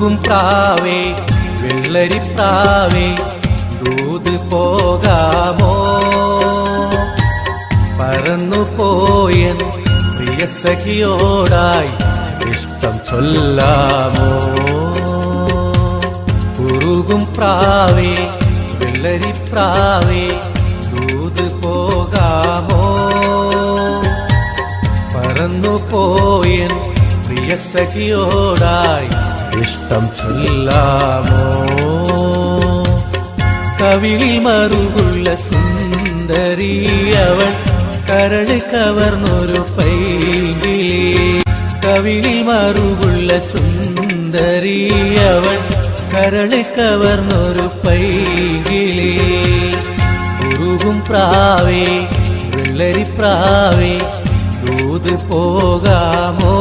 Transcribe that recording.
കുറുകും പ്രാവേ വെള്ളരിപ്രാവേ ദൂത് പോകാമോ പറന്നുപോയൻ പ്രിയ സഖിയോടായി ഇഷ്ടം ചൊല്ലാമോ കുറുകും പ്രാവേ വെള്ളരിപ്രാവേ ദൂത് പോകാമോ പറന്നുപോയൻ പ്രിയ സഖിയോടായി ഇഷ്ടം ചൊല്ലാമോ കവിളിൽ മറുകുള്ള സുന്ദരി അവൾ കരള് കവർന്നൊരു പൈങ്കിളി കവിളിൽ മറുകുള്ള സുന്ദരി അവൾ കരള് കവർന്നൊരു പൈങ്കിളി കുറുകും പ്രാവേ വെള്ളരിപ്രാവേ ദൂത് പോകാമോ